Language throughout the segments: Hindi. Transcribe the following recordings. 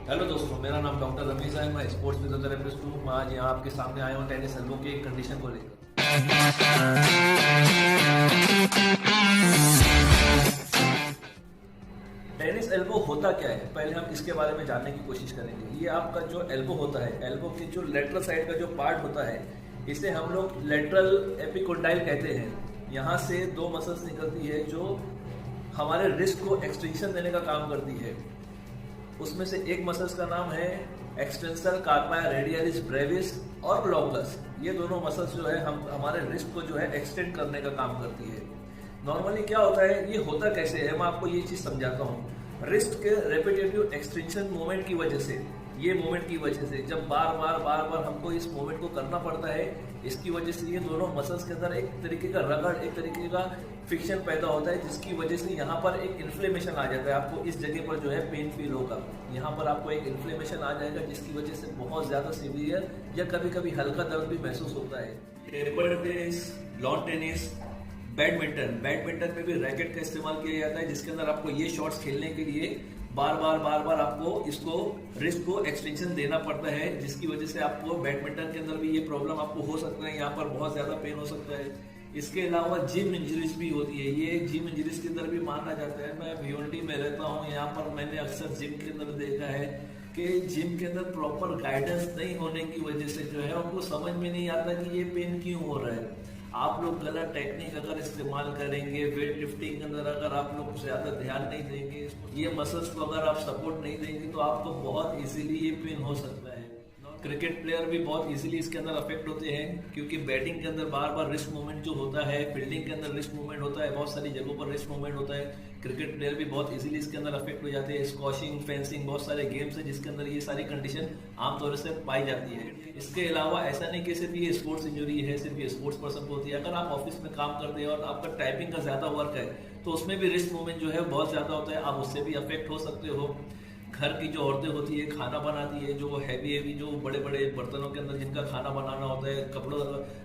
हेलो दोस्तों, मेरा नाम डॉक्टर रमेश है। मैं स्पोर्ट्स फिजियोथेरेपिस्ट हूँ। मैं आज यहाँ आपके सामने आया हूँ टेनिस एल्बो की एक कंडीशन को लेकर। टेनिस एल्बो होता क्या है, पहले हम इसके बारे में जानने की कोशिश करेंगे। ये आपका जो एल्बो होता है, एल्बो की जो लेटरल साइड का जो पार्ट होता है, इसे हम लोग लेटरल एपिकोंडाइल कहते हैं। यहाँ से दो मसल्स निकलती है जो हमारे रिस्ट को एक्सटेंशन देने का काम करती है। उसमें से एक मसल्स का नाम है एक्सटेंसर कार्पा रेडियलिस ब्रेविस और लॉन्गस। ये दोनों मसल्स जो है हमारे रिस्ट को जो है एक्सटेंड करने का काम करती है। नॉर्मली क्या होता है, ये होता कैसे है, मैं आपको ये चीज समझाता हूँ। रिस्ट के रेपिटेटिव एक्सटेंशन मूवमेंट की वजह से, ये मूवमेंट की वजह से जब बार बार हमको इस मूवमेंट को करना पड़ता है, इसकी वजह से ये दोनों मसल्स के अंदर एक तरीके का रगड़, एक तरीके का फ्रिक्शन पैदा होता है, जिसकी वजह से यहाँ पर एक इन्फ्लेमेशन आ जाता है। आपको इस जगह पर जो है पेन फील होगा। यहाँ पर आपको एक इन्फ्लेमेशन आ जाएगा, जिसकी वजह से बहुत ज्यादा सीवियर या कभी कभी हल्का दर्द भी महसूस होता है। Table tennis, lawn tennis, badminton में भी रैकेट का इस्तेमाल किया जाता है, जिसके अंदर आपको ये शॉट्स खेलने के लिए बार बार आपको इसको रिस्ट को एक्सटेंशन देना पड़ता है, जिसकी वजह से आपको बैडमिंटन के अंदर भी ये प्रॉब्लम आपको हो सकता है। यहाँ पर बहुत ज्यादा पेन हो सकता है। इसके अलावा जिम इंजरीज भी होती है। ये जिम इंजरीज के अंदर भी माना जाता है। मैं भिवंडी में रहता हूँ, यहाँ पर मैंने अक्सर जिम के अंदर देखा है कि जिम के अंदर प्रॉपर गाइडेंस नहीं होने की वजह से जो है उनको समझ में नहीं आता कि ये पेन क्यों हो रहा है। आप लोग गलत टेक्निक अगर इस्तेमाल करेंगे, वेट लिफ्टिंग के अंदर अगर आप लोग ज्यादा ध्यान नहीं देंगे, ये मसल्स को अगर आप सपोर्ट नहीं देंगे, तो आपको बहुत इजीली ये पेन हो सकता है। क्रिकेट प्लेयर भी बहुत इजीली इसके अंदर अफेक्ट होते हैं, क्योंकि बैटिंग के अंदर बार रिस्ट मूवमेंट जो होता है, फील्डिंग के अंदर रिस्ट मूवमेंट होता है, बहुत सारी जगहों पर रिस्ट मूवमेंट होता है। क्रिकेट प्लेयर भी बहुत इजीली इसके अंदर अफेक्ट हो जाते हैं। स्क्वॉशिंग, फेंसिंग, बहुत सारे गेम्स है जिसके अंदर ये सारी कंडीशन आमतौर से पाई जाती है। इसके अलावा ऐसा नहीं कि सिर्फ ये स्पोर्ट्स इंजरी है, सिर्फ ये स्पोर्ट्स पर्सन को होती है। अगर आप ऑफिस में काम करते हैं और आपका टाइपिंग का ज्यादा वर्क है, तो उसमें भी रिस्ट मूवमेंट जो है बहुत ज्यादा होता है, आप उससे भी अफेक्ट हो सकते हो। घर की जो औरतें होती है, खाना बनाती है, जो हैवी जो बड़े बड़े बर्तनों के अंदर जिनका खाना बनाना होता है, कपड़ों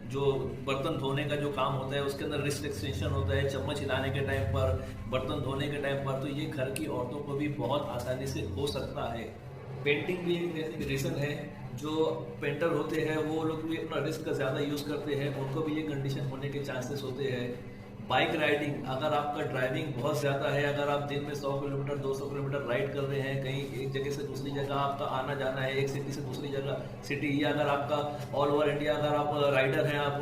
जो बर्तन धोने का जो काम होता है, उसके अंदर रिस्ट एक्सटेंशन होता है, चम्मच हिलाने के टाइम पर, बर्तन धोने के टाइम पर, तो ये घर की औरतों को भी बहुत आसानी से हो सकता है। पेंटिंग भी एक रीजन है। जो पेंटर होते हैं वो लोग भी अपना रिस्क का ज़्यादा यूज़ करते हैं, उनको भी ये कंडीशन होने के चांसेस होते हैं। बाइक राइडिंग, अगर आपका ड्राइविंग बहुत ज़्यादा है, अगर आप दिन में 100 किलोमीटर 200 किलोमीटर राइड कर रहे हैं, कहीं एक जगह से दूसरी जगह आपका आना जाना है, एक सिटी से दूसरी जगह सिटी, या अगर आपका ऑल ओवर इंडिया अगर आप राइडर हैं, आप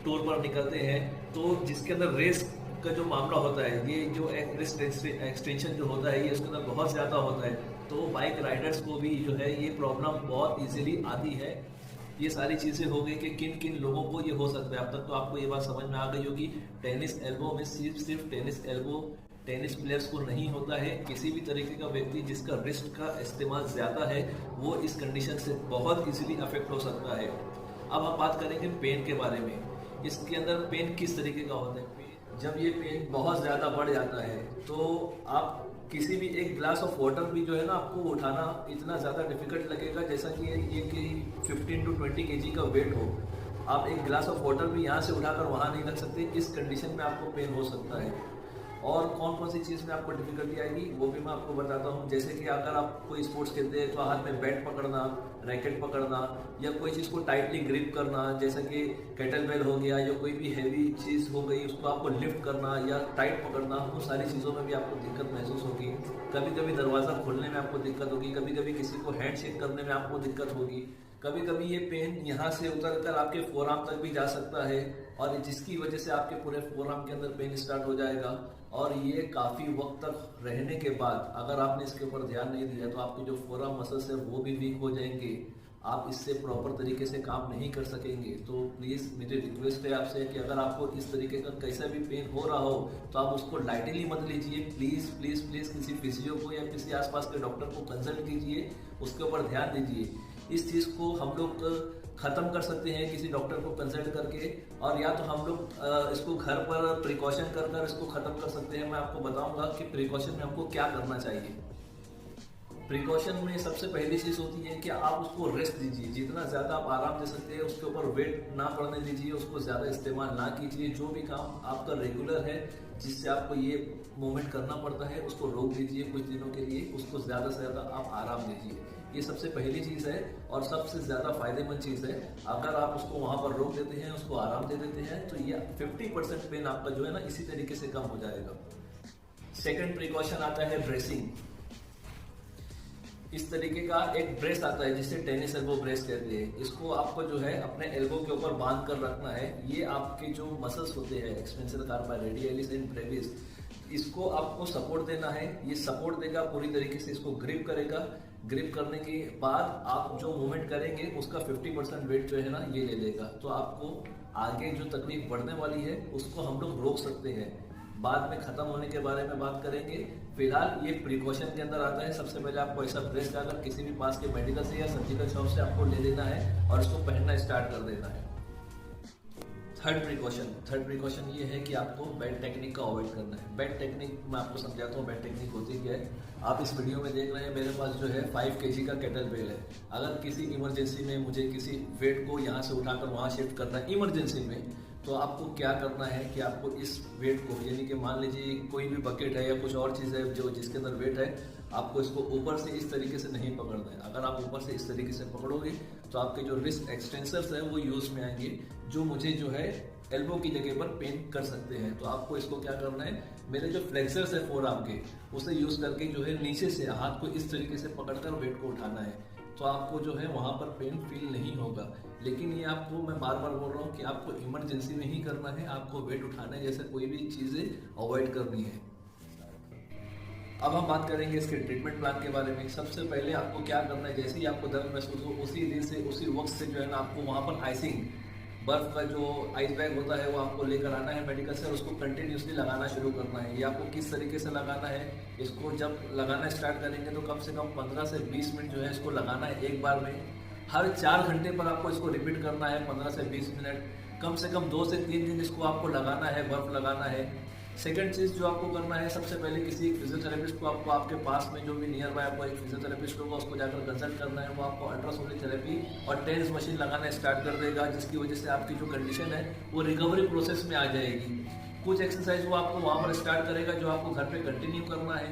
टूर पर निकलते हैं, तो जिसके अंदर रेस का जो मामला होता है, ये जो रिस्ट एक्सटेंशन जो होता है, ये उसके अंदर बहुत ज़्यादा होता है। तो बाइक राइडर्स को भी जो है ये प्रॉब्लम बहुत इजीली आती है। ये सारी चीज़ें हो गई कि किन किन लोगों को ये हो सकता है। अब तक तो आपको ये बात समझ में आ गई होगी, टेनिस एल्बो में सिर्फ टेनिस एल्बो टेनिस प्लेयर्स को नहीं होता है। किसी भी तरीके का व्यक्ति जिसका रिस्ट का इस्तेमाल ज़्यादा है, वो इस कंडीशन से बहुत इजीली अफेक्ट हो सकता है। अब हम बात करेंगे पेन के बारे में। इसके अंदर पेन किस तरीके का होता है। जब ये पेन बहुत ज़्यादा बढ़ जाता है, तो आप किसी भी एक ग्लास ऑफ वाटर भी जो है ना, आपको उठाना इतना ज़्यादा डिफिकल्ट लगेगा, जैसा कि ये कि 15 to 20 kg का वेट हो। आप एक ग्लास ऑफ वाटर भी यहाँ से उठाकर वहाँ नहीं रख सकते। इस कंडीशन में आपको पेन हो सकता है। और कौन कौन सी चीज़ में आपको डिफिकल्टी आएगी वो भी मैं आपको बताता हूँ। जैसे कि अगर आप कोई स्पोर्ट्स खेलते हैं, तो हाथ में बैट पकड़ना, रैकेट पकड़ना, या कोई चीज़ को टाइटली ग्रिप करना, जैसे कि केटल बेल हो गया, या कोई भी हैवी चीज़ हो गई, उसको आपको लिफ्ट करना या टाइट पकड़ना, वो सारी चीज़ों में भी आपको दिक्कत महसूस होगी। कभी कभी दरवाज़ा खोलने में आपको दिक्कत होगी, कभी कभी किसी को हैंड शेक करने में आपको दिक्कत होगी, कभी कभी ये पेन यहाँ से उतर कर आपके फोरआर्म तक भी जा सकता है, और जिसकी वजह से आपके पूरे फोरआर्म के अंदर पेन स्टार्ट हो जाएगा। और ये काफ़ी वक्त तक रहने के बाद अगर आपने इसके ऊपर ध्यान नहीं दिया, तो आपके जो फोरआर्म मसल्स है वो भी वीक हो जाएंगे। आप इससे प्रॉपर तरीके से काम नहीं कर सकेंगे। तो प्लीज़ मेरी रिक्वेस्ट है आपसे कि अगर आपको इस तरीके का कैसा भी पेन हो रहा हो, तो आप उसको लाइटली मत लीजिए। प्लीज़ प्लीज़ प्लीज़ किसी फिजियो को या किसी आसपास के डॉक्टर को कंसल्ट कीजिए, उसके ऊपर ध्यान दीजिए। इस चीज़ को हम लोग ख़त्म कर सकते हैं किसी डॉक्टर को कंसल्ट करके, और या तो हम लोग इसको घर पर प्रिकॉशन कर इसको ख़त्म कर सकते हैं। मैं आपको बताऊंगा कि प्रिकॉशन में हमको क्या करना चाहिए। प्रिकॉशन में सबसे पहली चीज़ होती है कि आप उसको रेस्ट दीजिए। जितना ज़्यादा आप आराम दे सकते हैं, उसके ऊपर वेट ना पड़ने दीजिए, उसको ज़्यादा इस्तेमाल ना कीजिए। जो भी काम आपका रेगुलर है, जिससे आपको ये मूवमेंट करना पड़ता है, उसको रोक दीजिए कुछ दिनों के लिए। उसको ज़्यादा से ज़्यादा आप आराम दीजिए। ये सबसे पहली चीज़ है और सबसे ज़्यादा फायदेमंद चीज़ है। अगर आप उसको वहाँ पर रोक देते हैं, उसको आराम दे देते हैं, तो ये 50% पेन आपका जो है ना इसी तरीके से कम हो जाएगा। सेकंड प्रिकॉशन आता है ब्रेसिंग। इस तरीके का एक ब्रेस आता है जिसे टेनिस एल्बो ब्रेस कहते हैं। इसको आपको जो है अपने एल्बो के ऊपर बांध कर रखना है। ये आपके जो मसल्स होते हैं एक्सटेंसर कार्पा, रेडियलिस एंड ब्रेविस, इसको आपको सपोर्ट देना है। ये सपोर्ट देगा, पूरी तरीके से इसको ग्रिप करेगा। ग्रिप करने के बाद आप जो मूवमेंट करेंगे उसका 50% वेट जो है ना ये ले लेगा। तो आपको आगे जो तकलीफ बढ़ने वाली है उसको हम लोग रोक सकते हैं। बाद में खत्म होने के बारे में बात करेंगे। फिलहाल ये प्रिकॉशन के अंदर आता है। सबसे पहले आपको ऐसा ब्रेस जाकर किसी भी पास के मेडिकल से या सर्जिकल शॉप से आपको ले लेना है और इसको पहनना स्टार्ट कर देना है। थर्ड प्रिकॉशन ये है कि आपको बेड टेक्निक का अवॉइड करना है। बेड टेक्निक मैं आपको समझाता हूँ। बेड टेक्निक होती क्या है। आप इस वीडियो में देख रहे हैं, मेरे पास जो है 5 kg का केटल बेल है। अगर किसी इमरजेंसी में मुझे किसी वेट को यहाँ से उठाकर वहाँ शिफ्ट करना है इमरजेंसी में, तो आपको क्या करना है कि आपको इस वेट को, यानी कि मान लीजिए कोई भी बकेट है या कुछ और चीज़ है जो जिसके अंदर वेट है, आपको इसको ऊपर से इस तरीके से नहीं पकड़ना है। अगर आप ऊपर से इस तरीके से पकड़ोगे तो आपके जो रिस्ट एक्सटेंसर्स है वो यूज में आएंगे, जो मुझे जो है एल्बो की जगह पर पेन कर सकते हैं। तो आपको इसको क्या करना है, मेरे जो फ्लेक्सर्स है फोर आर्म के, उसे यूज करके जो है नीचे से हाथ को इस तरीके से पकड़कर वेट को उठाना है। तो आपको जो है वहाँ पर पेन फील नहीं होगा। लेकिन ये आपको मैं बार बार बोल रहा हूँ कि आपको इमरजेंसी में ही करना है। आपको वेट उठाना है, जैसे कोई भी चीज़ें अवॉइड करनी है। अब हम बात करेंगे इसके ट्रीटमेंट प्लान के बारे में। सबसे पहले आपको क्या करना है, जैसे ही आपको दर्द महसूस हो उसी दिन से, उसी वक्त से जो है ना आपको वहाँ पर आइसिंग, बर्फ का जो आइस बैग होता है वो आपको लेकर आना है मेडिकल से और उसको कंटिन्यूसली लगाना शुरू करना है। ये आपको किस तरीके से लगाना है, इसको जब लगाना स्टार्ट करेंगे तो कम से कम 15 से 20 मिनट जो है इसको लगाना है एक बार में। हर 4 घंटे पर आपको इसको रिपीट करना है 15 से 20 मिनट। कम से कम 2 से 3 दिन इसको आपको लगाना है, बर्फ लगाना है। सेकंड चीज़ जो आपको करना है, सबसे पहले किसी एक फिजियोथेरेपिस्ट को, आपको आपके पास में जो भी नियर बाय आपको एक फिजियोथेरेपिस्ट होगा उसको जाकर कंसल्ट करना है। वो आपको अल्ट्रासोनिक थेरेपी और टेंस मशीन लगाना स्टार्ट कर देगा, जिसकी वजह से आपकी जो कंडीशन है वो रिकवरी प्रोसेस में आ जाएगी। कुछ एक्सरसाइज वो आपको वहाँ पर स्टार्ट करेगा जो आपको घर पे कंटिन्यू करना है।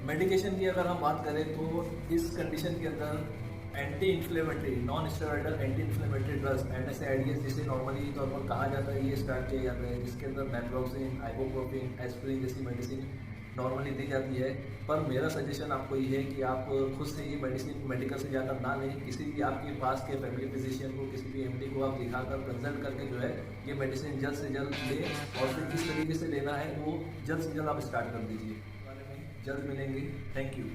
मेडिकेशन की अगर हम बात करें तो इस कंडीशन के अंदर anti inflammatory, non steroidal anti inflammatory drugs NSAIDs जिसे नॉर्मली तौर पर कहा जाता है, ये स्टार्ट किया जाता है, जिसके अंदर नेप्रोक्सिन, आइबुप्रोफेन, एस्पिरिन जैसी मेडिसिन नॉर्मली दी जाती है। पर मेरा सजेशन आपको ये है कि आप खुद से ये मेडिसिन मेडिकल से जाकर ना लें। किसी भी आपके पास के फैमिली फिजिशियन को, किसी भी MD को आप दिखाकर कंसल्ट करके जो है ये मेडिसिन जल्द से जल्द लें और फिर किस तरीके से लेना है वो जल्द से जल्द आप स्टार्ट कर दीजिए। जल्द मिलेंगे। Thank you.